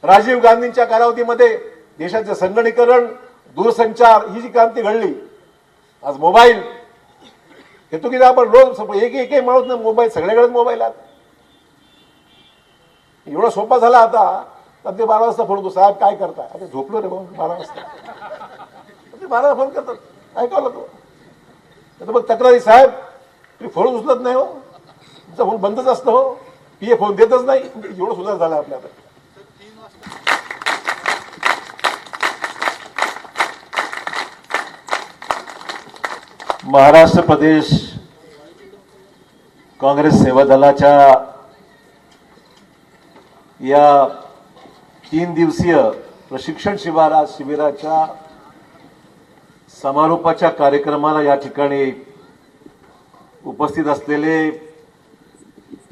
राजीव गांधींच्या कालावधीमध्ये देशाचं संगणकीकरण, दूरसंचार ही जी क्रांती घडली, आज मोबाईल येतो की आपण रोज एक माणूस ना मोबाईल, सगळ्याकडेच मोबाईल आहे. एवढा सोपा झाला आता. ते 12 वाजता फोन करतो, साहेब काय करताय? आता झोपलो रे भाऊ 12 वाजता. ते 12 फोन करतात, ऐकावं तो. तर मग तक्रारी, साहेब तुम्ही फोन उचलत नाही हो, तुमचा फोन बंदच असतो हो, पीए फोन देतच नाही. एवढं सुधार झाला आपल्याला. महाराष्ट्र प्रदेश काँग्रेस सेवा दलाच्या या 3 दिवसीय प्रशिक्षण शिबिराच्या समारोपाच्या कार्यक्रमाला या ठिकाणी उपस्थित असलेले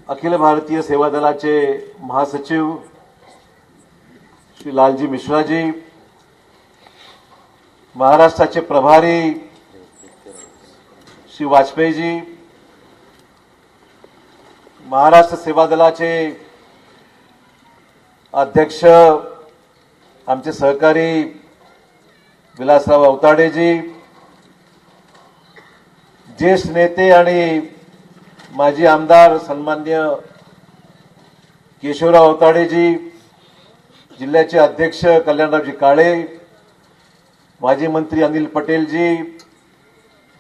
अखिल भारतीय सेवा दलाचे महासचिव श्री लालजी मिश्राजी, महाराष्ट्राचे प्रभारी श्री वाजपेयीजी, महाराष्ट्र सेवा दलाचे अध्यक्ष आमचे सहकारी विलासराव अवताडेजी, ज्येष्ठ नेते आणि माजी आमदार सन्माननीय केशवराव अवताडेजी, जिल्ह्याचे अध्यक्ष कल्याणरावजी काळे, माजी मंत्री अनिल पटेलजी,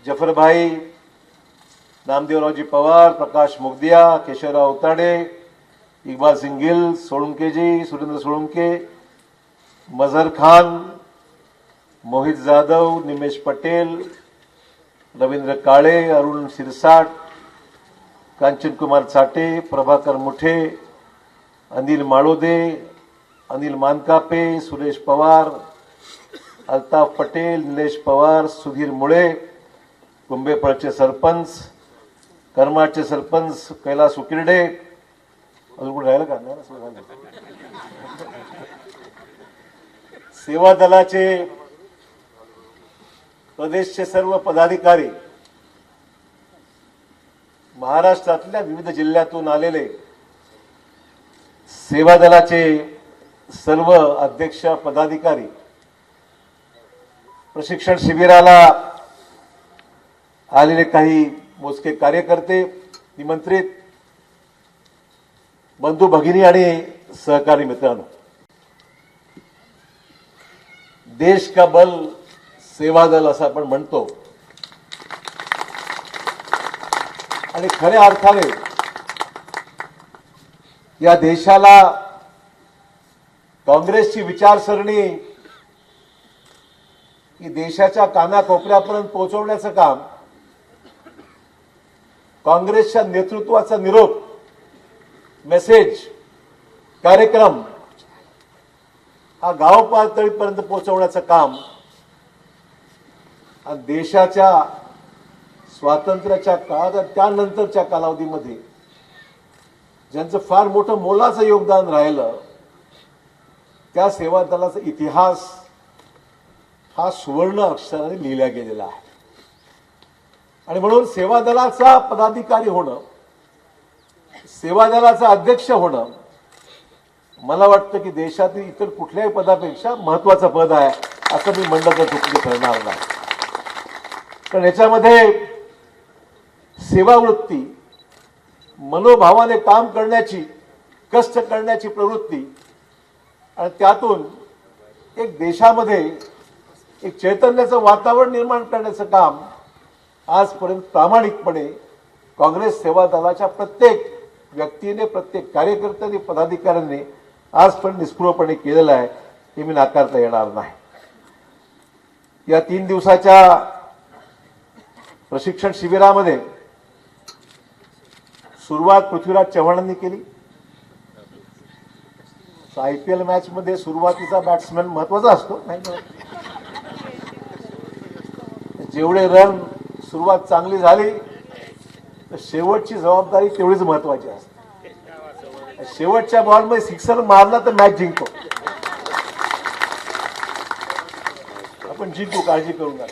जफरभाई, नामदेवरावजी पवार, प्रकाश मुगदिया, केशवराव अवताडे, इकबाल सिंह गिल, सोळंकेजी, सुरेंद्र सोळंके, मजहर खान, मोहित जाधव, निमेश पटेल, रवींद्र काळे, अरुण शिरसाट, कांचन कुमार चाटे, प्रभाकर मुठे, अनिल माळोदे, अनिल मानकापे, सुरेश पवार, अल्ताफ पटेल, निलेश पवार, सुधीर मुळे, कुंभेफळचे सरपंच, करमाडचे सरपंच कैलास उकिरडे, अजून कुठे राहिलं का? सेवा दलाचे प्रदेशचे सर्व पदाधिकारी, महाराष्ट्रातल्या विविध जिल्ह्यातून आलेले सेवा दलाचे सर्व अध्यक्ष पदाधिकारी, प्रशिक्षण शिबिराला आलेले काही मोजके कार्यकर्ते, निमंत्रित बंधू भगिनी आणि सहकारी मित्रांनो, देश का बल सेवा दल असं आपण म्हणतो आणि खऱ्या अर्थाने या देशाला काँग्रेसची विचारसरणी ही देशाच्या कानाकोपऱ्यापर्यंत पोहोचवण्याचं काम, काँग्रेसच्या नेतृत्वाचा निरोप, मेसेज, कार्यक्रम हा गाव पातळीपर्यंत पोहोचवण्याचं काम देशाच्या स्वातंत्र्याच्या काळात त्यानंतरच्या कालावधीमध्ये ज्यांचं फार मोठं मोलाचं योगदान राहिलं, त्या सेवा दलाचा इतिहास हा सुवर्ण अक्षराने लिहिला गेलेला आहे. आणि म्हणून सेवा दलाचा पदाधिकारी होणं, सेवा दलाचा अध्यक्ष होणं, मला वाटतं की देशातील इतर कुठल्याही पदापेक्षा महत्वाचं पद आहे असं मी म्हणलं तर चुकी ठरणार नाही. कारण याच्यामध्ये सेवावृत्ती, मनोभावाने काम करण्याची, कष्ट करण्याची प्रवृत्ती आणि त्यातून एक देशामध्ये एक चैतन्याचं वातावरण निर्माण करण्याचं काम आजपर्यंत प्रामाणिकपणे काँग्रेस सेवा दलाच्या प्रत्येक व्यक्तीने, प्रत्येक कार्यकर्त्याने, पदाधिकाऱ्यांनी आजपर्यंत निष्ठुरपणे केलेलं आहे, हे मी नाकारता येणार नाही. या 3 दिवसाच्या प्रशिक्षण शिबिरामध्ये सुरुवात पृथ्वीराज चव्हाणांनी केली. आयपीएल मॅच मध्ये सुरुवातीचा बॅट्समॅन महत्वाचा असतो, नाही जेवढे रन सुरुवात चांगली झाली तर शेवटची जबाबदारी तेवढीच महत्वाची असते. शेवटच्या बॉलमध्ये सिक्सर मारला तर मॅच जिंकतो. आपण जिंकू, काळजी करू नका.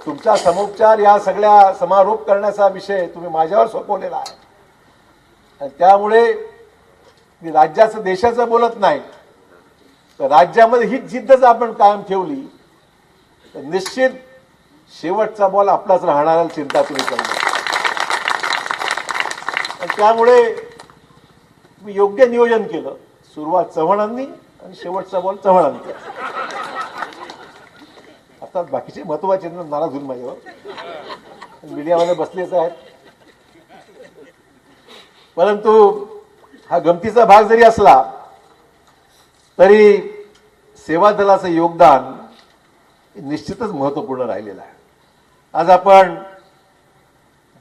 तुमचा समुपचार या सगळ्या समारोप करण्याचा विषय तुम्ही माझ्यावर सोपवलेला आहे आणि त्यामुळे मी राज्याचं देशाचं बोलत नाही, तर राज्यामध्ये ही जिद्द जर आपण कायम ठेवली तर निश्चित शेवटचा बॉल आपलाच राहणार, चिंता तुम्ही करू नका. त्यामुळे मी योग्य नियोजन केलं. सुरुवात चव्हाणांनी आणि शेवटचा बॉल चव्हाणांनी केला. आता बाकीचे महत्वाचे नाराज होईल माझ्यावर, मीडियावाले बसलेच आहेत. परंतु हा गमतीचा भाग जरी असला तरी सेवा दलाचं योगदान निश्चितच महत्वपूर्ण राहिलेलं आहे. आज आपण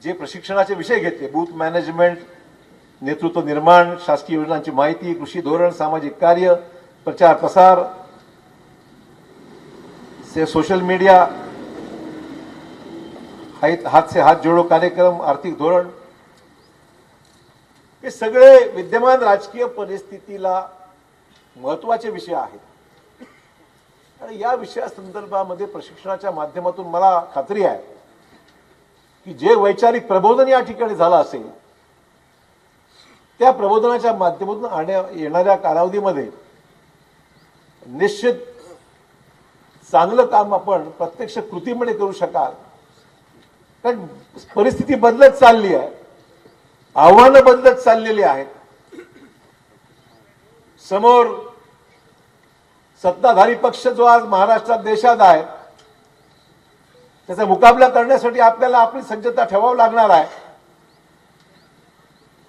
जे प्रशिक्षणाचे विषय घेतले, बूथ मॅनेजमेंट, नेतृत्व निर्माण, शासकीय योजनांची माहिती, कृषी धोरण, सामाजिक कार्य, प्रचार प्रसार, सोशल मीडिया, हाथ से हाथ जोडो कार्यक्रम, आर्थिक धोरण, हे सगळे विद्यमान राजकीय परिस्थितीला महत्वाचे विषय आहेत. आणि या विषयासंदर्भामध्ये प्रशिक्षणाच्या माध्यमातून मला खात्री आहे की जे वैचारिक प्रबोधन या ठिकाणी झालं असेल, त्या प्रबोधनाच्या माध्यमातून येणाऱ्या कालावधीमध्ये निश्चित चांगलं काम आपण प्रत्यक्ष कृतीमध्ये करू शकाल. कारण परिस्थिती बदलत चालली आहे, आव्हानं बदलत चाललेली आहेत. समोर सत्ताधारी पक्ष जो आज महाराष्ट्रात देशात आहे, त्याचा मुकाबला करण्यासाठी आपल्याला आपली सज्जता ठेवावी लागणार आहे.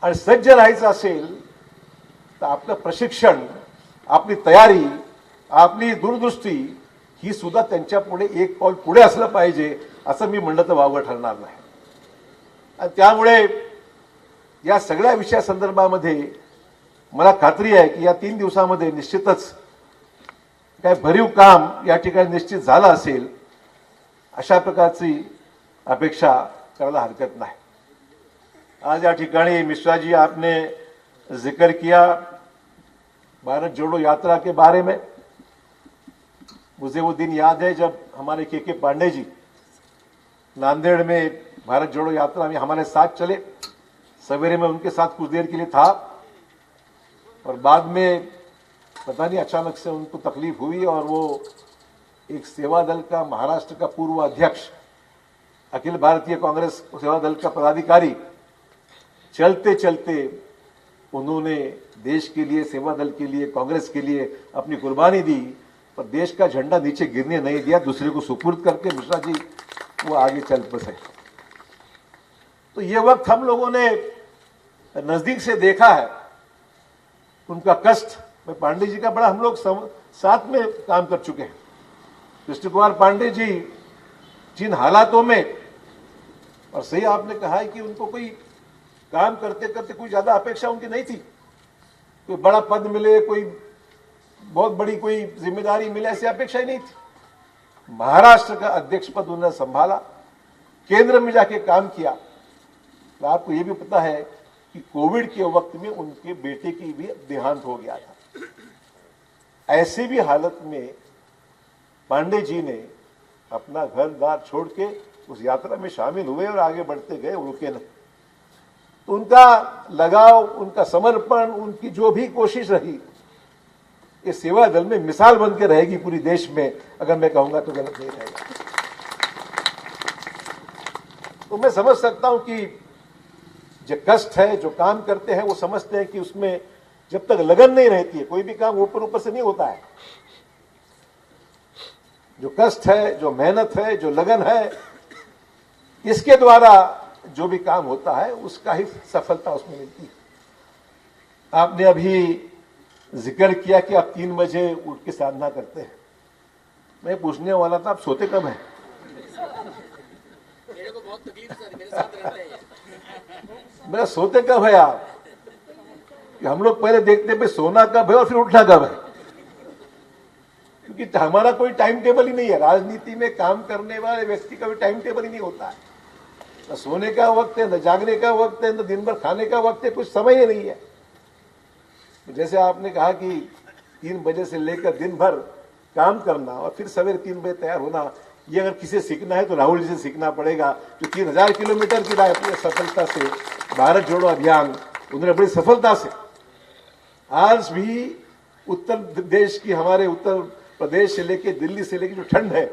आणि सज्ज राहायचं असेल तर आपलं प्रशिक्षण, आपली तयारी, आपली दूरदृष्टी ही सुद्धा त्यांच्या पुढे एक पाऊल पुढे असलं पाहिजे, असं मी म्हणलं तर वावगं ठरणार नाही. आणि त्यामुळे या सगळ्या विषयासंदर्भामध्ये मला खात्री आहे की या 3 दिवसामध्ये निश्चितच काय भरीव काम या ठिकाणी निश्चित झालं असेल, अशा प्रकारची अपेक्षा करायला हरकत नाही. आज या ठिकाणी मिश्रा जी आपने जिक्र किया भारत जोड़ो यात्रा के बारे में. मुझे वो दिन याद है जब हमारे के पांडे जी नांदेड़ में भारत जोड़ो यात्रा में हमारे साथ चले. सवेरे में उनके साथ कुछ देर के लिए था और बाद में पता नहीं अचानक से उनको तकलीफ हुई और वो एक सेवा दल का, महाराष्ट्र का पूर्व अध्यक्ष, अखिल भारतीय कांग्रेस सेवा दल का पदाधिकारी, चलते चलते उन्होंने देश के लिए, सेवा दल के लिए, कांग्रेस के लिए अपनी कुर्बानी दी, पर देश का झंडा नीचे गिरने नहीं दिया. दूसरे को सुपुर्द करके मिश्रा जी वो आगे चल बसे. तो ये वक्त हम लोगों ने नजदीक से देखा है, उनका कष्ट. मैं पांडे जी का बड़ा हम लोग साथ में काम कर चुके हैं. कृष्ण कुमार पांडे जी जिन हालातों में, और सही आपने कहा है कि उनको कोई काम करते करते कोई ज्यादा अपेक्षा उनकी नहीं थी, कोई बड़ा पद मिले, कोई बहुत बड़ी कोई जिम्मेदारी मिले, ऐसी अपेक्षा ही नहीं थी. महाराष्ट्र का अध्यक्ष पद उन्होंने संभाला, केंद्र में जाके काम किया. तो आपको ये भी पता है कि कोविड के वक्त में उनके बेटे की भी देहांत हो गया था. ऐसी भी हालत में पांडे जी ने अपना घर द्वार छोड़ के उस यात्रा में शामिल हुए और आगे बढ़ते गए, रुके नहीं. तो उनका लगाव, उनका समर्पण, उनकी जो भी कोशिश रही, ये सेवा दल में मिसाल बन के रहेगी पूरी देश में. अगर मैं कहूंगा तो गलत नहीं रहेगा. तो मैं समझ सकता हूं कि जो कष्ट है, जो काम करते हैं वो समझते हैं कि उसमें जब तक लगन नहीं रहती है, कोई भी काम ऊपर ऊपर से नहीं होता है. जो कष्ट है, जो मेहनत है, जो लगन है, इसके द्वारा जो भी काम होता है उसका ही सफलता उसमें मिलती है. आपने अभी जिक्र किया कि आप 3 बजे उठ के साधना करते हैं. मैं पूछने वाला था, आप सोते कब हैं? मेरे को बहुत तकलीफ सर, मेरे साथ रहते हैं. मेरा सोते कब है आप? कि हम लोग पहले देखते पे सोना कब है और फिर उठना कब है, क्योंकि हमारा कोई टाइम टेबल ही नहीं है. राजनीति में काम करने वाले व्यक्ति का भी टाइम टेबल ही नहीं होता है. न सोने का वक्त है, न जागने का वक्त है, न दिन भर खाने का वक्त है, कुछ समय ही नहीं है. जैसे आपने कहा कि 3 बजे से लेकर दिन भर काम करना और फिर सवेरे 3 बजे तैयार होना, ये अगर किसी सीखना है तो राहुल जी से सीखना पड़ेगा, जो 3000 किलोमीटर की सफलता से भारत जोड़ो अभियान उन्होंने बड़ी सफलता से आज भी उत्तर देश की, हमारे उत्तर प्रदेश से लेके दिल्ली से लेके जो ठंड है,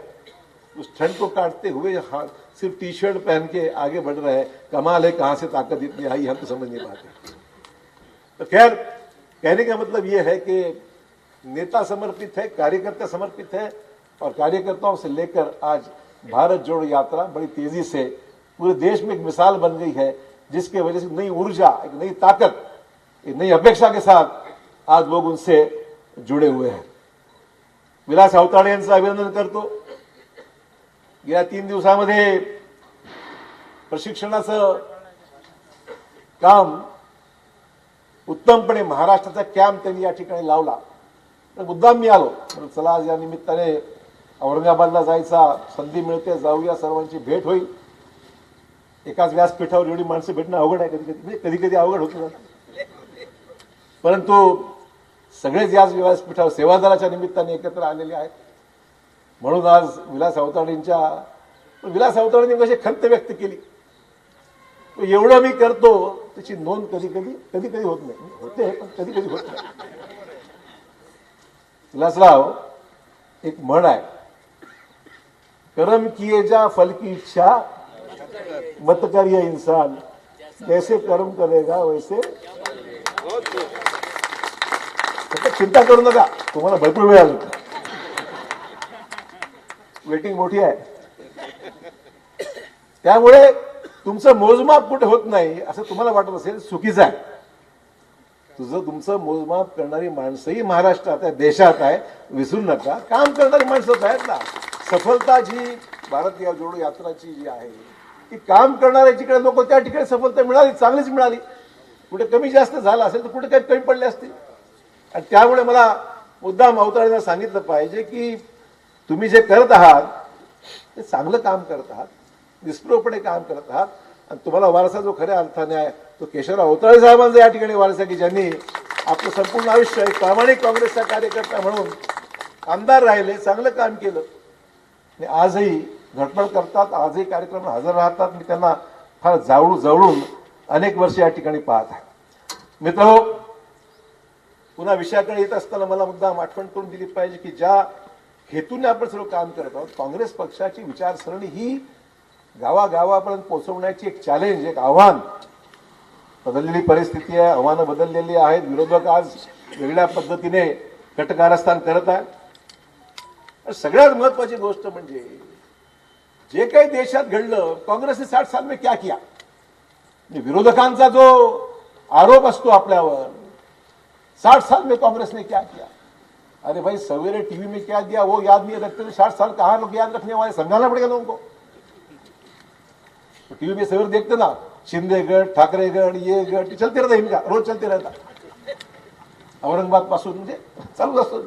उस ठंड को काटते हुए सिर्फ टी शर्ट पहन के आगे बढ़ रहे हैं। कमाल है, कहां से ताकत इतनी आई हम तो समझ नहीं पाते। तो खैर, कहने का मतलब यह है कि नेता समर्पित है, कार्यकर्ता समर्पित है, और कार्यकर्ताओं से लेकर आज भारत जोड़ो यात्रा बड़ी तेजी से पूरे देश में एक मिसाल बन गई है, जिसके वजह से नई ऊर्जा, एक नई ताकत, एक नई अपेक्षा के साथ आज लोग उनसे जुड़े हुए हैं। विलास अवताडे यांचं अभिनंदन करतो। गेल्या 3 दिवसामध्ये प्रशिक्षणाचं काम उत्तमपणे महाराष्ट्राचा कॅम्प त्यांनी या ठिकाणी लावला। तर मुद्दाम मी आलो, चला आज या निमित्ताने औरंगाबादला जायचा संधी मिळते, जाऊया, सर्वांची भेट होईल। एकाच व्यासपीठावर एवढी माणसं भेटणं अवघड आहे, कधी कधी अवघड होतं, परंतु सगळेच याच व्यासपीठावर सेवादलाच्या निमित्ताने एकत्र आलेले आहेत। म्हणून आज विलास अवताडेंनी कशी खंत व्यक्त केली, एवढं मी करतो त्याची नोंद कधी कधी होत नाही, होते पण कधी कधी होत नाही। विलासराव, एक म्हण आहे, कर्म किए जा फल की इच्छा मत करिए इंसान, जैसे कर्म करेगा वैसे। चिंता करू नका, तुम्हाला भरपूर वेळ आहे, वेटिंग मोठी आहे। त्यामुळे तुमचं मोजमाप कुठे होत नाही असं तुम्हाला वाटत असेल, चुकीचं आहे। तुमचं मोजमाप करणारी माणसंही महाराष्ट्रात आहे, देशात आहे, विसरू नका। काम करणारी माणसं आहेत ना। सफलता जी भारत या जोडो यात्राची जी आहे, ती काम करणाऱ्या जिकडे लोक त्या ठिकाणी सफलता मिळाली, चांगलीच मिळाली। कुठे कमी जास्त झालं असेल तर कुठे काही कमी पडले असतील, आणि त्यामुळे मला मुद्दाम अवताडेंना सांगितलं पाहिजे की तुम्ही जे करत आहात ते चांगलं काम करत आहात, निष्प्रभपणे काम करत आहात, आणि तुम्हाला वारसा जो खऱ्या अर्थाने आहे तो केशवराव अवताडे साहेबांचा या ठिकाणी वारसा, की ज्यांनी आपलं संपूर्ण आयुष्य एक प्रामाणिक काँग्रेसचा कार्यकर्ता म्हणून आमदार राहिले, चांगलं काम केलं, आणि आजही धडपड करतात, आजही कार्यक्रमाला हजर राहतात। मी त्यांना फार जवळून अनेक वर्ष या ठिकाणी पाहत आहे। मित्रहो, पुन्हा विषयाकडे येत असताना मला मुद्दाम आठवण करून दिली पाहिजे की ज्या हेतूने आपण सर्व काम करत आहोत, काँग्रेस पक्षाची विचारसरणी ही गावागावापर्यंत पोहोचवण्याची एक चॅलेंज, एक आव्हान। बदललेली परिस्थिती आहे, आव्हानं बदललेली आहेत, विरोधक आज वेगळ्या पद्धतीने कटकारस्थान करत आहेत। सगळ्यात महत्वाची गोष्ट म्हणजे जे काही देशात घडलं, काँग्रेसने 60 साल में क्या किया, विरोधकांचा जो आरोप असतो आपल्यावर, 60 साल में कांग्रेस ने क्या किया। अरे भाई, सवेरे टीवी में क्या दिया वो याद नहीं रखते, 60 साल कहां लोग याद रखने वाले, समझाना पड़ेगा लोगों को। तो टीवी में सवेरे देखते ना, शिंदे गट, ठाकरे गट, ये गट चलते रहता, इनका रोज चलते रहता, औरंगाबाद पासून म्हणजे चालूच असतो।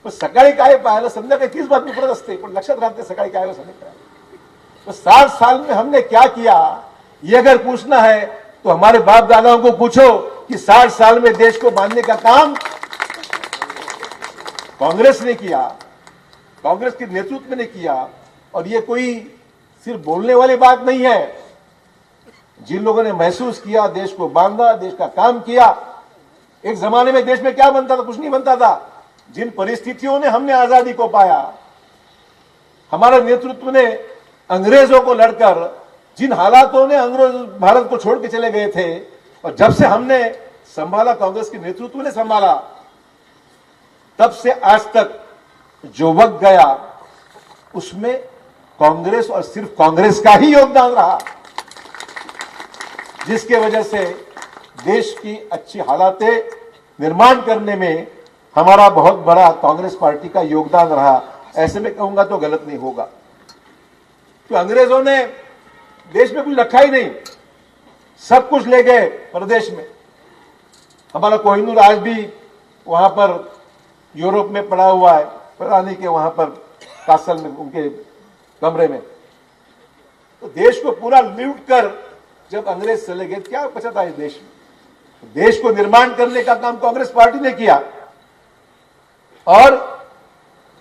पण सकाळी काय पाहिलं, संध्याकाळी 30 बातमी पडत असते, पण लक्षात राहते सकाळी काय संध्याकाळी। 60 साल में हमने क्या किया, ये अगर पूछना है तो हमारे बाप दादाओं को पूछो कि 60 साल में देश को बांधने का काम कांग्रेस ने किया, कांग्रेस के नेतृत्व ने किया। और ये कोई सिर्फ बोलने वाली बात नहीं है, जिन लोगों ने महसूस किया, देश को बांधा, देश का काम किया। एक जमाने में देश में क्या बनता था, कुछ नहीं बनता था। जिन परिस्थितियों ने हमने आजादी को पाया, हमारे नेतृत्व ने अंग्रेजों को लड़कर, जिन हालातों ने अंग्रेज भारत को छोड़ के चले गए थे, और जब से हमने संभाला, कांग्रेस के नेतृत्व ने संभाला, तब से आज तक जो वक्त गया उसमें कांग्रेस और सिर्फ कांग्रेस का ही योगदान रहा, जिसके वजह से देश की अच्छी हालातें निर्माण करने में हमारा बहुत बड़ा कांग्रेस पार्टी का योगदान रहा। ऐसे में कहूंगा तो गलत नहीं होगा, तो अंग्रेजों ने देश में कुछ रखा ही नहीं, सब कुछ ले गए प्रदेश में। हमारा कोहिनूर आज भी वहां पर यूरोप में पड़ा हुआ है, पता नहीं कि वहां पर कासल में उनके कमरे में। तो देश को पूरा लूट कर जब अंग्रेज चले गए, क्या बचा था इस देश में। देश को निर्माण करने का काम कांग्रेस पार्टी ने किया। और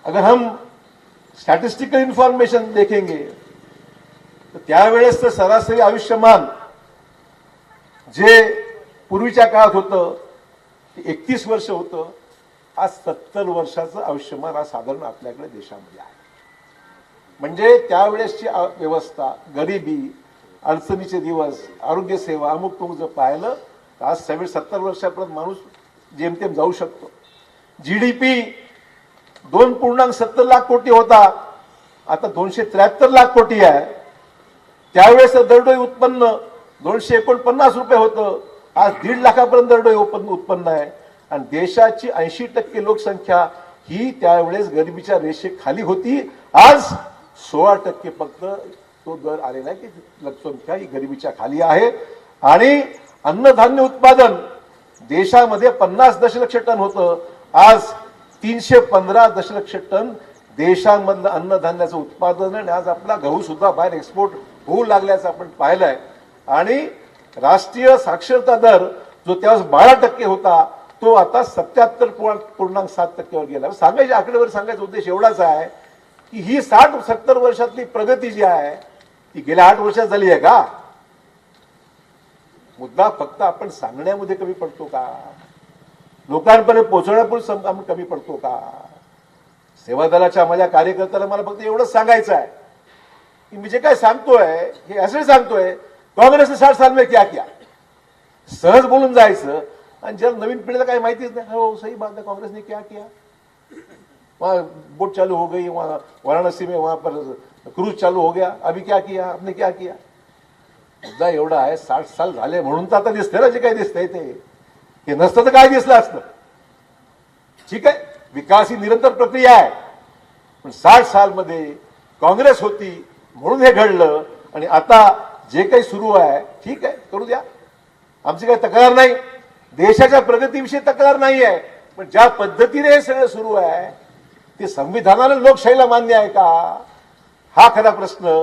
अगर हम स्टॅटिस्टिकल इन्फॉर्मेशन देखेंगे तर त्यावेळेस तर सरासरी आयुष्यमान जे पूर्वीच्या काळात होतं 31 वर्ष होतं. आज 70 वर्षाचं आयुष्यमान आज साधारण आपल्याकडे देशामध्ये आहे. म्हणजे त्यावेळेसची व्यवस्था, गरिबी, अडचणीचे दिवस, आरोग्य सेवा, अमुक तमुक जर पाहिलं तर आज 70 वर्षापर्यंत माणूस जेमतेम जाऊ शकतो. GDP 2.70 लाख कोटी होता, आता 273 लाख कोटी आहे. त्यावेळेस दरडोई उत्पन्न 249 रुपये होतं, आज 1.5 लाखापर्यंत दरडोई उत्पन्न आहे. आणि देशाची 80% लोकसंख्या ही त्यावेळेस गरिबीच्या रेषेखाली होती. आज 16% फक्त तो दर आलेला आहे की लोकसंख्या ही गरिबीच्या खाली आहे. आणि अन्नधान्य उत्पादन देशामध्ये 50 दशलक्ष टन होतं, आज 315 दशलक्ष टन देशांमधलं अन्नधान्याचं उत्पादन आहे. आणि आज आपला गहू सुद्धा बाहेर एक्सपोर्ट होऊ लागल्याचं आपण पाहिलंय. आणि राष्ट्रीय साक्षरता दर जो त्यावेळेस 12% होता तो आता 77.7% वर गेला. सांगायची आकडेवारी सांगायचा उद्देश एवढाच आहे की ही 60-70 वर्षातली प्रगती जी आहे ती गेल्या 8 वर्षात झाली आहे का? मुद्दा फक्त आपण सांगण्यामध्ये कमी पडतो का? लोकांपर्यंत पोहोचवण्यापूर्वी आपण कमी पडतो का? सेवा दलाच्या माझ्या कार्यकर्त्याला मला फक्त एवढंच सांगायचं आहे की मी जे काय सांगतोय हे असं सांगतोय, काँग्रेस ने 60 साल में क्या किया, सहज बोलून जायचं. आणि ज्याला नवीन पिढीला काही माहितीच नाही, हो सही बात है, कांग्रेस ने क्या किया, वहां बोट चालू हो गई, वहां वाराणसी में वहां पर क्रूज चालू हो गया, अभी क्या किया, आपने क्या किया. मुद्दा एवढा आहे 60 साल झाले म्हणून तर आता दिसतंय ना जे काही दिसतंय ते. हे नसतं तर काय दिसलं असतं. ठीक आहे, विकास ही निरंतर प्रक्रिया आहे, पण 60 सालमध्ये काँग्रेस होती म्हणून हे घडलं. आणि आता जे काही सुरू आहे ठीक आहे, करू द्या, आमची काही तक्रार नाही, देशाच्या प्रगतीविषयी तक्रार नाही आहे. पण ज्या पद्धतीने हे सगळं सुरू आहे ते संविधानाला, लोकशाहीला मान्य आहे का? हा खरा प्रश्न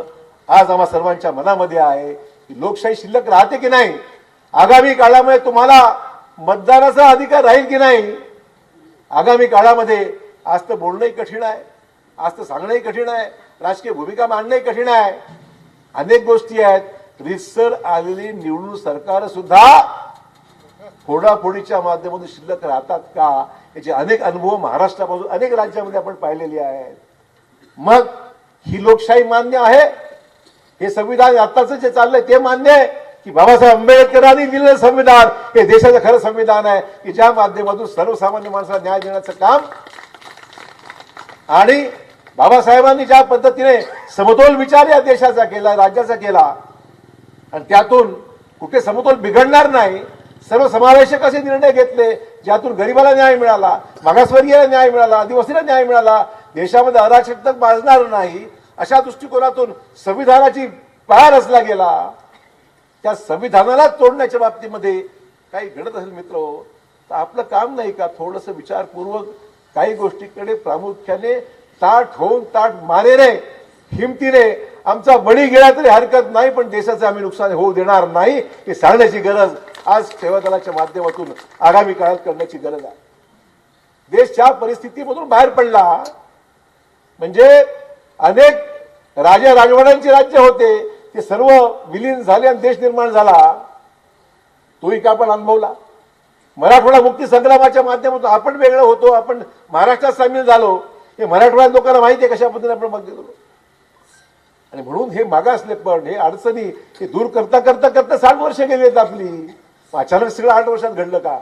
आज आम्हा सर्वांच्या मनामध्ये आहे की लोकशाही शिल्लक राहते की नाही, आगामी काळामध्ये तुम्हाला मतदानाचा अधिकार राहील की नाही. आगामी काळामध्ये आज तर बोलणंही कठीण आहे, आज तर सांगणंही कठीण आहे, राजकीय भूमिका मांडणंही कठीण आहे. अनेक गोष्टी आहेत. रीतसर आलेली निवडून सरकार सुद्धा फोडाफोडीच्या माध्यमातून शिल्लक राहतात का, याचे अनेक अनुभव महाराष्ट्रापासून अनेक राज्यामध्ये आपण पाहिलेले आहेत. मग ही लोकशाही मान्य आहे, हे संविधान आताच जे चाललंय ते मान्य आहे की बाबासाहेब आंबेडकरांनी दिलेलं संविधान हे देशाचं खरं संविधान आहे की ज्या माध्यमातून सर्वसामान्य माणसाला न्याय देण्याचं काम, आणि बाबासाहेबांनी ज्या पद्धतीने समतोल विचार या देशाचा केला, राज्याचा केला, आणि त्यातून कुठे समतोल बिघडणार नाही, सर्वसमावेशक असे निर्णय घेतले ज्यातून गरिबाला न्याय मिळाला, मागासवर्गीयाला न्याय मिळाला, आदिवासीला न्याय मिळाला, देशामध्ये अराजकता माजणार नाही, अशा दृष्टिकोनातून संविधानाची पाया रचला गेला. त्या संविधानाला तोडण्याच्या बाबतीमध्ये काही घडत असेल मित्र, तर आपलं काम नाही का थोडंसं विचारपूर्वक काही गोष्टीकडे प्रामुख्याने ताठ होऊन ताठ मानेने हिमतीने आमचा बळी गेला तरी हरकत नाही, पण देशाचं आम्ही नुकसान होऊ देणार नाही हे सांगण्याची गरज आज सेवा दलाच्या माध्यमातून आगामी काळात करण्याची गरज आहे. देश ज्या परिस्थितीमधून बाहेर पडला, म्हणजे अनेक राजा राजवाड्यांचे राज्य होते ते सर्व विलीन झाले आणि देश निर्माण झाला, तोही का आपण अनुभवला. मराठवाडा मुक्ती संग्रामाच्या माध्यमातून आपण वेगळं होतो, आपण महाराष्ट्रात सामील झालो, हे मराठवाड्यात लोकांना माहिती आहे कशा पद्धतीने आपण मागे गेलो. आणि म्हणून हे मागासलेपण, हे अडचणी हे दूर करता करता करता 60 वर्ष गेली आहेत आपली. अचानक सगळं 8 वर्षात घडलं का?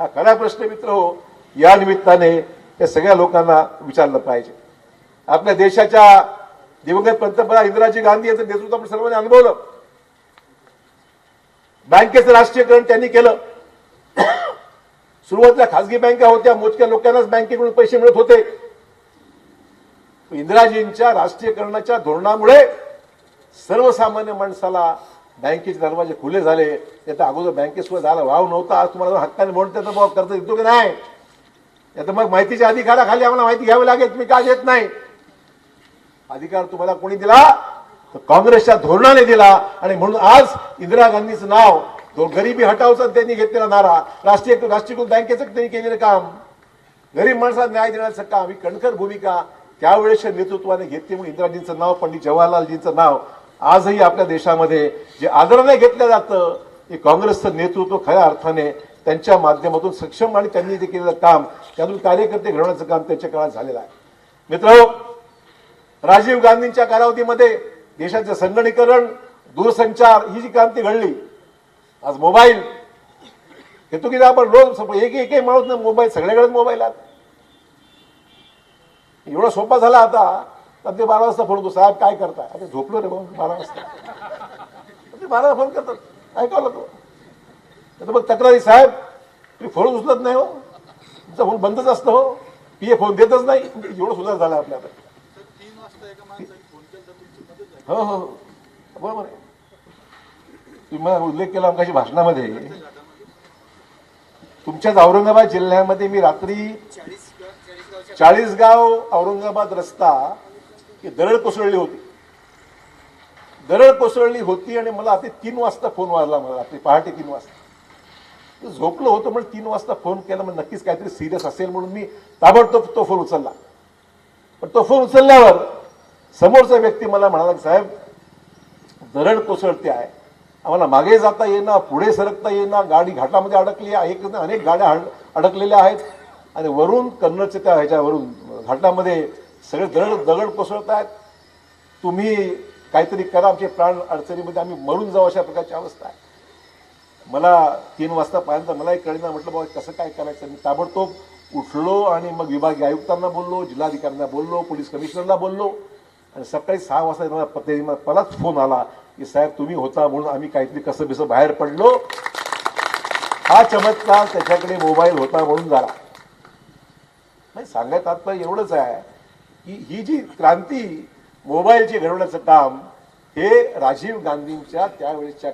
हा खरा प्रश्न मित्र हो, या निमित्ताने या सगळ्या लोकांना विचारलं पाहिजे. आपल्या देशाच्या दिवंगत पंतप्रधान इंदिराजी गांधी यांचं नेतृत्व आपण सर्वांनी अनुभवलं. बँकेचं राष्ट्रीयकरण त्यांनी केलं. सुरुवातीला खासगी बँका होत्या, मोजक्या लोकांनाच बँकेकडून पैसे मिळत होते. इंदिराजींच्या राष्ट्रीयकरणाच्या धोरणामुळे सर्वसामान्य माणसाला बँकेचे दरवाजे खुले झाले. त्याचा अगोदर बँकेसुद्धा झाला वाव नव्हता. आज तुम्हाला हक्काने म्हणतात तर बाबा कर्ज देतो की नाही, आता मग माहितीच्या अधिकाराखाली आम्हाला माहिती घ्यावी लागेल, तुम्ही का घेत नाही. अधिकार तुम्हाला कोणी दिला तर काँग्रेसच्या धोरणाने दिला. आणि म्हणून आज इंदिरा गांधीचं नाव, तो गरिबी हटावचा त्यांनी घेतलेला नारा, राष्ट्रीयकृत बँकेचं त्यांनी केलेलं काम, गरीब माणसाला न्याय देण्याचं काम, ही कणखर भूमिका त्यावेळेसच्या नेतृत्वाने घेतली. म्हणून इंदिराजींचं नाव, पंडित जवाहरलालजींचं नाव आजही आपल्या देशामध्ये जे आदराने घेतलं जातं, हे काँग्रेसचं नेतृत्व खऱ्या अर्थाने त्यांच्या माध्यमातून सक्षम आणि त्यांनी जे केलेलं काम त्यातून कार्यकर्ते घडवण्याचं काम त्यांच्या काळात झालेलं आहे. मित्रांनो, राजीव गांधींच्या कालावधीमध्ये देशाचं संगणकीकरण, दूरसंचार ही जी क्रांती घडली. आज मोबाईल येतो की आपण रोज एक माणूस ना मोबाईल, सगळ्याकडेच मोबाईल आहे. एवढा सोपा झाला आता. ते 12 वाजता फोन होतो, साहेब काय करताय? आता झोपलो रे भाऊ 12 वाजता. ते 12 फोन करतात, ऐकावं लागतो. मग तक्रारी, साहेब तुम्ही फोन उचलत नाही हो, तुमचा फोन बंदच असतं हो, पीए फोन देतच नाही. एवढं सुधार झाला आपल्या आता. हो हो बरोबर आहे. तुम्ही मला उल्लेख केला आमच्या भाषणामध्ये. तुमच्याच औरंगाबाद जिल्ह्यामध्ये मी रात्री 40गाव औरंगाबाद रस्ता ही दरड कोसळली होती. दरड कोसळली होती आणि मला रात्री 3 वाजता फोन वाजला. मला रात्री पहाटे 3 वाजता झोपलो होतो, पण 3 वाजता फोन केला. मग नक्कीच काहीतरी सिरियस असेल म्हणून मी ताबडतोब तो फोन उचलला. पण तो फोन उचलल्यावर समोरचा व्यक्ती मला म्हणाला, साहेब दरड कोसळते आहे, आम्हाला मागे जाता येईना, पुढे सरकता येईना, गाडी घाटामध्ये अडकली आहे, अनेक गाड्या अडकलेल्या आहेत आणि वरून कन्नडच्या त्या ह्याच्यावरून घाटामध्ये सगळे दगड कोसळत आहेत. तुम्ही काहीतरी करा, आमचे प्राण अडचणीमध्ये, आम्ही मरून जाऊ अशा प्रकारची अवस्था आहे. मला 3 वाजता पाहिजे मलाही कळेना. म्हटलं बाबा कसं काय करायचं. मी ताबडतोब उठलो आणि मग विभागीय आयुक्तांना बोललो, जिल्हाधिकाऱ्यांना बोललो, पोलीस कमिशनरला बोललो आणि सकाळी 6 वाजता मलाच फोन आला की साहेब तुम्ही होता म्हणून आम्ही काहीतरी कसं बिसं बाहेर पडलो. हा चमत्कार त्याच्याकडे मोबाईल होता म्हणून झाला. नाही, सांगायचं तात्पर्य एवढंच आहे की ही जी क्रांती मोबाईलची घडवण्याचं काम हे राजीव गांधींच्या त्यावेळेच्या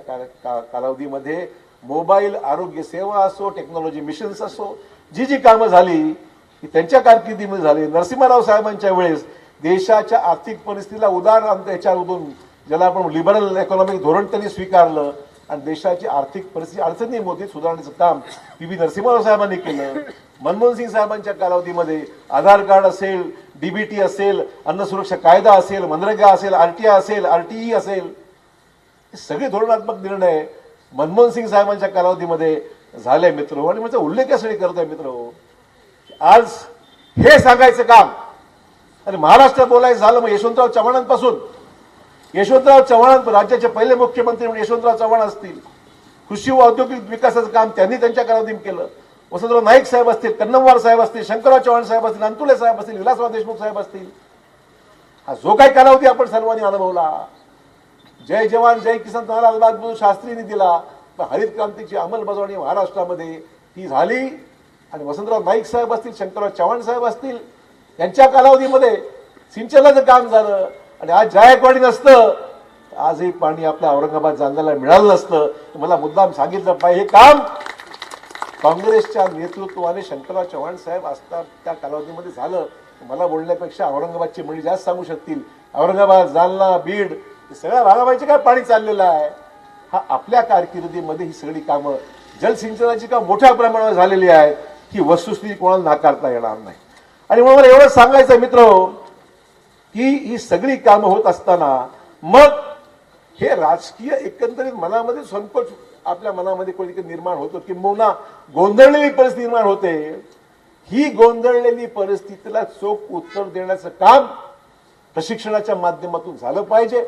कालावधीमध्ये मोबाईल, आरोग्य सेवा असो, टेक्नॉलॉजी मिशन्स असो, जी जी कामं झाली ती त्यांच्या कारकिर्दीमध्ये झाली. नरसिंहराव साहेबांच्या वेळेस देशाच्या आर्थिक परिस्थितीला उदार याच्यामधून ज्याला आपण लिबरल इकॉनॉमिक धोरण त्यांनी स्वीकारलं आणि देशाची आर्थिक परिस्थिती अडचणीमध्ये सुधारण्याचं काम पी.व्ही. नरसिंहराव साहेबांनी केलं. मनमोहन सिंग साहेबांच्या कालावधीमध्ये आधार कार्ड असेल, डीबीटी असेल, अन्न सुरक्षा कायदा असेल, मनरेगा असेल, आरटीआय असेल, आरटीई असेल, हे सगळे धोरणात्मक निर्णय मनमोहन सिंग साहेबांच्या कालावधीमध्ये झाले मित्र. आणि म्हणजे उल्लेख यासाठी करतोय मित्र, आज हे सांगायचं काम आणि महाराष्ट्रात बोलायचं झालं मग यशवंतराव चव्हाणांपासून, यशवंतराव चव्हाण राज्याचे पहिले मुख्यमंत्री म्हणून यशवंतराव चव्हाण असतील, कृषी व औद्योगिक विकासाचं काम त्यांनी त्यांच्या कालावधीत केलं. वसंतराव नाईक साहेब असतील, कन्नमवार साहेब असतील, शंकरराव चव्हाण साहेब असतील, अंतुले साहेब असतील, विलासराव देशमुख साहेब असतील, हा जो काही कालावधी आपण सर्वांनी अनुभवला, जय जवान जय किसान नारा लालबहादूर शास्त्रींनी दिला, पण हरित क्रांतीची अंमलबजावणी महाराष्ट्रामध्ये ही झाली. आणि वसंतराव नाईक साहेब असतील, शंकरराव चव्हाण साहेब असतील, यांच्या कालावधीमध्ये सिंचनाचं काम झालं. आणि आज जायकवाडी नसतं, आजही पाणी आपल्या औरंगाबाद जालन्याला मिळालं नसतं. मला मुद्दाम सांगितलं पाहिजे, हे काम काँग्रेसच्या नेतृत्वाने शंकरराव चव्हाण साहेब असतात त्या कालावधीमध्ये झालं. मला बोलण्यापेक्षा औरंगाबादची मंडळी जास्त सांगू शकतील. औरंगाबाद, जालना, बीड सगळ्या भागाबाईचे काय पाणी चाललेलं आहे. हा आपल्या कारकिर्दीमध्ये ही सगळी कामं जलसिंचनाची काम मोठ्या प्रमाणावर झालेली आहेत. ही वस्तुस्थिती कोणाला नाकारता येणार नाही. आणि म्हणून मला एवढंच सांगायचं मित्र की ही सगळी कामं होत असताना मग हे राजकीय एकंदरीत मनामध्ये संकोच आपल्या मनामध्ये कोणी निर्माण होतो, किंबहुना गोंधळलेली परिस्थिती निर्माण होते. ही गोंधळलेली परिस्थितीला चोख उत्तर देण्याचं काम प्रशिक्षणाच्या माध्यमातून झालं पाहिजे.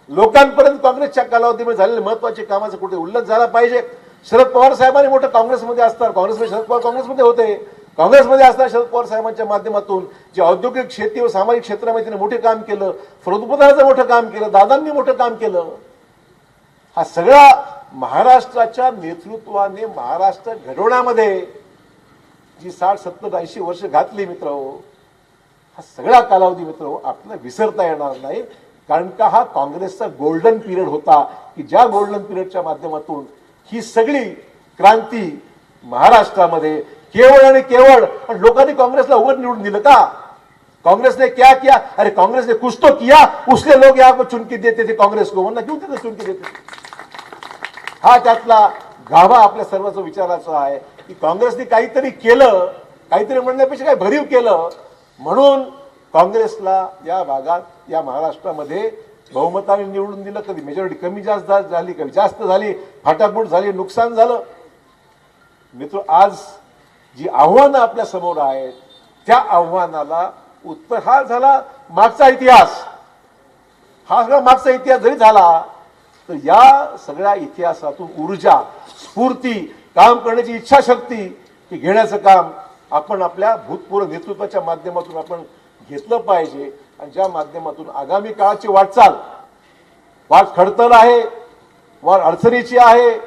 लोकांपर्यंत काँग्रेसच्या कालावधीमध्ये झालेल्या महत्वाच्या कामाचा कुठे उल्लेख झाला पाहिजे. शरद पवार साहेबांनी मोठं काँग्रेसमध्ये असतात, काँग्रेसमध्ये शरद पवार काँग्रेसमध्ये होते, काँग्रेसमध्ये असताना शरद पवार साहेबांच्या माध्यमातून जे औद्योगिक शेती व सामाजिक क्षेत्रामध्ये त्यांनी मोठे काम केलं, फलोत्पादनाचं मोठं काम केलं, दादांनी मोठं काम केलं. हा सगळा महाराष्ट्राच्या नेतृत्वाने महाराष्ट्र घडवण्यामध्ये जी 60, 70, 80 वर्ष घातली मित्र, हा सगळा कालावधी मित्र आपल्याला विसरता येणार नाही. कारण का हा काँग्रेसचा गोल्डन पिरियड होता की ज्या गोल्डन पिरियडच्या माध्यमातून ही सगळी क्रांती महाराष्ट्रामध्ये केवळ आणि केवळ. पण लोकांनी काँग्रेसला उघड निवडून दिलं का? कांग्रेस ने क्या किया? अरे कांग्रेस ने कुछ तो किया, उसने लोग यहाँ को चुनकी देते थे कांग्रेस को, वरना क्यों तिथे चुनकी देते? हा त्यातला गाभा आपल्या सर्वांचा विचाराचा आहे की काँग्रेसने काहीतरी केलं, काहीतरी म्हणण्यापेक्षा काही भरीव केलं म्हणून काँग्रेसला या भागात या महाराष्ट्रामध्ये बहुमताने निवडून दिलं. कधी मेजॉरिटी कमी जास्त झाली, कधी जास्त झाली, फाटाफूट झाली, नुकसान झालं. मित्र, आज जी आव्हानं आपल्या समोर आहेत त्या आव्हानाला उत्तर हा झाला मागचा इतिहास. हा सगळा मागचा इतिहास जरी झाला तर या सगळ्या इतिहासातून ऊर्जा, स्फूर्ती, काम करण्याची इच्छाशक्ती हे घेण्याचं काम आपण आपल्या भूतपूर्व नेतृत्वाच्या माध्यमातून आपण घेतलं पाहिजे. आणि ज्या माध्यमातून आगामी काळाची वाट खडतर आहे, वाट अडचणीची आहे,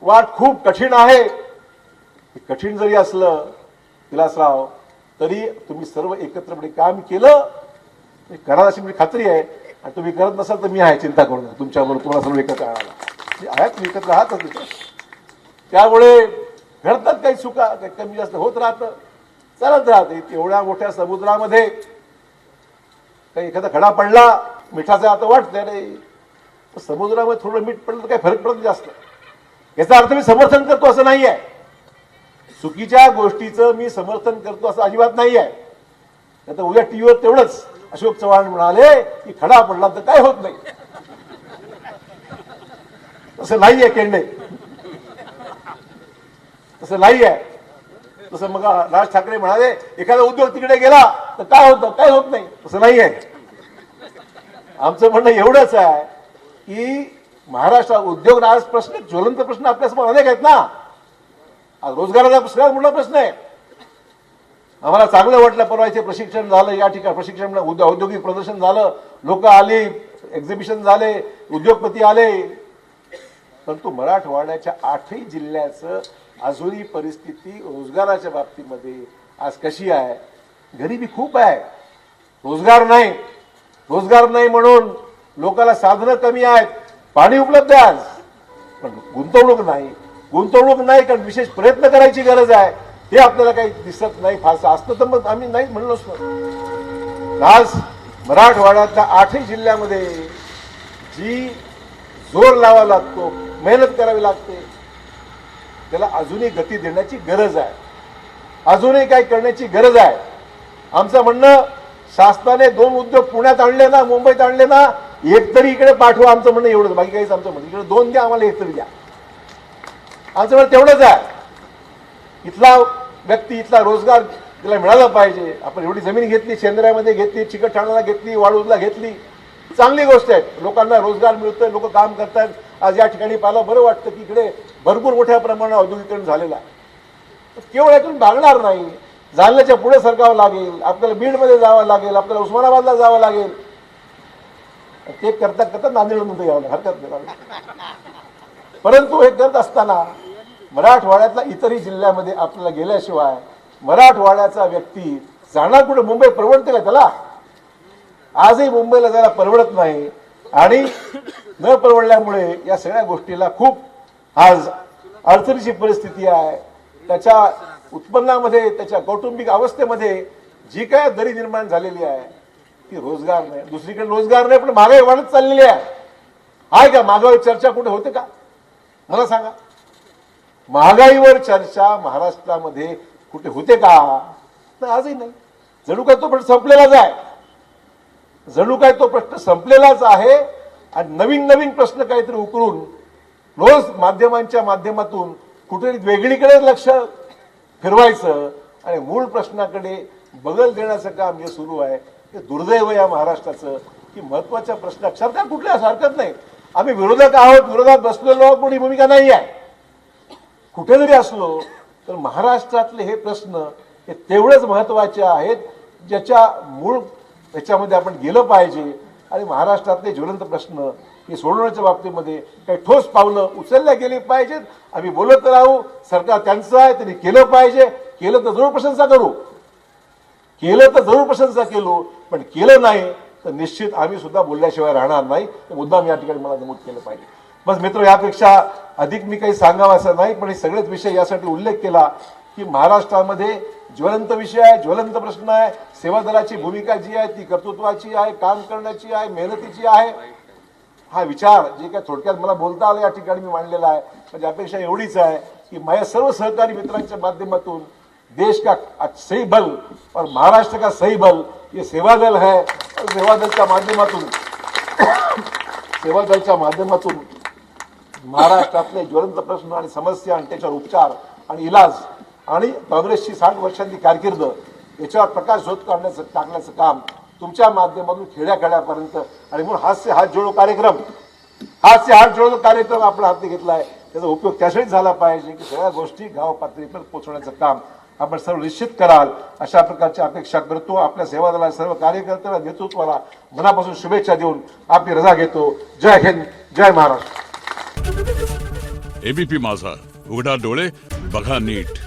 वाट खूप कठीण आहे. कठीण जरी असलं विलासराव तरी तुम्ही सर्व एकत्रपणे काम केलं कराल अशी माझी खात्री आहे. आणि तुम्ही करत नसाल तर मी आहे, चिंता करू नका. तुमच्याबरोबर तुम्हाला सर्व एकत्र आणायला आहे, तुम्ही एकत्र आहातच तिथं. त्यामुळे घडतात काही चुका, काही कमी जास्त होत राहतं, चालत राहते. एवढ्या मोठ्या समुद्रामध्ये काही एखादा खडा पडला मिठाचा आता वाटतंय नाही, समुद्रामध्ये थोडं मीठ पडलं तर काही फरक पडत जास्त. याचा अर्थ मी समर्थन करतो असं नाही आहे. चुकीच्या गोष्टीचं मी समर्थन करतो असं अजिबात नाही आहे. आता उद्या टीव्हीवर तेवढंच अशोक चव्हाण म्हणाले की खडा पडला तर काय होत नाही. तसं नाहीये केंडे, तसं नाही आहे. तसं मग राज ठाकरे म्हणाले एखादा उद्योग तिकडे गेला तर काय होतं, काय होत नाही, तसं नाही आहे. आमचं म्हणणं एवढंच आहे की महाराष्ट्रात उद्योग आज प्रश्न, ज्वलंत प्रश्न आपल्यासमोर अनेक आहेत ना. आज रोजगाराचा सगळ्यात मोठा प्रश्न आहे. आम्हाला चांगलं वाटलं, परवा इथे प्रशिक्षण झालं, या ठिकाणी प्रशिक्षण औद्योगिक प्रदर्शन झालं, लोक आली, एक्झिबिशन झाले, उद्योगपती आले. परंतु मराठवाड्याच्या 8ही जिल्ह्याचं अजूनही परिस्थिती रोजगाराच्या बाबतीमध्ये आज कशी आहे? गरिबी खूप आहे, रोजगार नाही. रोजगार नाही म्हणून लोकांना साधनं कमी आहेत, पाणी उपलब्ध आहे आज, पण गुंतवणूक नाही कारण विशेष प्रयत्न करायची गरज आहे. ते आपल्याला काही दिसत नाही. फारसं असतं तर मग आम्ही नाही म्हणलोच ना. आज मराठवाड्यातल्या 8ही जिल्ह्यामध्ये जी जोर लावावा लागतो, मेहनत करावी लागते, त्याला अजूनही गती देण्याची गरज आहे, अजूनही काही करण्याची गरज आहे. आमचं म्हणणं, शासनाने 2 उद्योग पुण्यात आणले ना, मुंबईत आणले ना, एक तरी इकडे पाठवा. आमचं म्हणणं एवढंच, बाकी काहीच आमचं म्हणणं. इकडे 2 द्या, आम्हाला 1 तरी द्या. आमचं म्हणणं तेवढंच आहे. इथला व्यक्ती, इथला रोजगार त्याला मिळाला पाहिजे. आपण एवढी जमीन घेतली, शेंद्र्यामध्ये घेतली, चिकटठाण्याला घेतली, वाळूजला घेतली, चांगली गोष्ट आहे. लोकांना रोजगार मिळतोय, लोक काम करतात. आज या ठिकाणी पाहायला बरं वाटतं की इकडे भरपूर मोठ्या प्रमाणात औद्योगिकरण झालेलं आहे. केवळ यातून भागणार नाही, जालन्याच्या पुढे सरकावं लागेल, आपल्याला बीडमध्ये जावं लागेल, आपल्याला उस्मानाबादला जावं लागेल. ते करता करता नांदेडमध्ये यावं लागेल, हरकत नाही. परंतु हे करत असताना मराठवाड्यातल्या इतरही जिल्ह्यामध्ये आपल्याला गेल्याशिवाय मराठवाड्याचा व्यक्ती जाणार कुठे? मुंबई परवडते का त्याला? आजही मुंबईला जायला परवडत नाही. आणि न परवडल्यामुळे या सगळ्या गोष्टीला खूप आज अडचणीची परिस्थिती आहे. त्याच्या उत्पन्नामध्ये, त्याच्या कौटुंबिक अवस्थेमध्ये जी काय दरी निर्माण झालेली आहे ती रोजगार नाही. दुसरीकडे रोजगार नाही, पण महागाई वाढत चाललेली आहे का? महागाई चर्चा कुठे होते का? मला सांगा. महागाईवर चर्चा महाराष्ट्रामध्ये कुठे होते का? तर आजही नाही. जणू काय तो प्रश्न संपलेलाच आहे. जणू काय तो प्रश्न संपलेलाच आहे. आणि नवीन नवीन प्रश्न काहीतरी उकरून रोज माध्यमांच्या माध्यमातून कुठेतरी वेगळीकडे लक्ष फिरवायचं आणि मूळ प्रश्नाकडे बगल देण्याचं काम जे सुरू आहे ते दुर्दैव या महाराष्ट्राचं. की महत्वाच्या प्रश्नात सरकार कुठल्या हरकत नाही. आम्ही विरोधक आहोत, विरोधात बसलेलो आहोत, पण ही भूमिका नाही आहे. कुठे जरी असलो तर महाराष्ट्रातले हे प्रश्न हे तेवढेच महत्वाचे आहेत ज्याच्या मूळ याच्यामध्ये आपण गेलं पाहिजे. आणि महाराष्ट्रातले ज्वलंत प्रश्न हे सोडवण्याच्या बाबतीमध्ये काही ठोस पावलं उचलल्या गेली पाहिजेत. आम्ही बोलत राहू, सरकार त्यांचं आहे, त्यांनी केलं पाहिजे. केलं तर जरूर प्रशंसा करू, पण केलं नाही तर निश्चित आम्ही सुद्धा बोलल्याशिवाय राहणार नाही. मुद्दाम या ठिकाणी मला नमूद केलं पाहिजे. बस मित्र, यापेक्षा अधिक मी काही सांगावं असं नाही, पण हे सगळेच विषय यासाठी उल्लेख केला की महाराष्ट्रामध्ये ज्वलंत विषय आहे, ज्वलंत प्रश्न आहे. सेवा दलाची भूमिका जी आहे ती कर्तृत्वाची आहे, काम करण्याची आहे, मेहनतीची आहे. हा विचार जे काय थोडक्यात मला बोलता आलं या ठिकाणी मी मांडलेला आहे. म्हणजे अपेक्षा एवढीच आहे की माझ्या सर्व सहकारी मित्रांच्या माध्यमातून देश का सही बल और महाराष्ट्र का सही बल ये सेवा दल है. सेवा दलच्या माध्यमातून महाराष्ट्रातले ज्वलंत प्रश्न आणि समस्या आणि त्याच्यावर उपचार आणि इलाज आणि काँग्रेसची 60 वर्षांची कारकीर्द याच्यावर प्रकाश झोत टाकण्याचं काम तुमच्या माध्यमातून खेड्याखेड्यापर्यंत आणि म्हणून हात से हात जोडो कार्यक्रम आपण हाती घेतला आहे. त्याचा उपयोग त्यासाठी झाला पाहिजे की सगळ्या गोष्टी गाव पातळीपर्यंत पोहोचवण्याचं काम आपण सर्व निश्चित कराल अशा प्रकारची अपेक्षा करतो. आपल्या सेवा दलाच्या सर्व कार्यकर्त्याला नेतृत्वाला मनापासून शुभेच्छा देऊन आपली रजा घेतो. जय हिंद, जय महाराष्ट्र. एबीपी माझा, उघडा डोळे बघा नीट.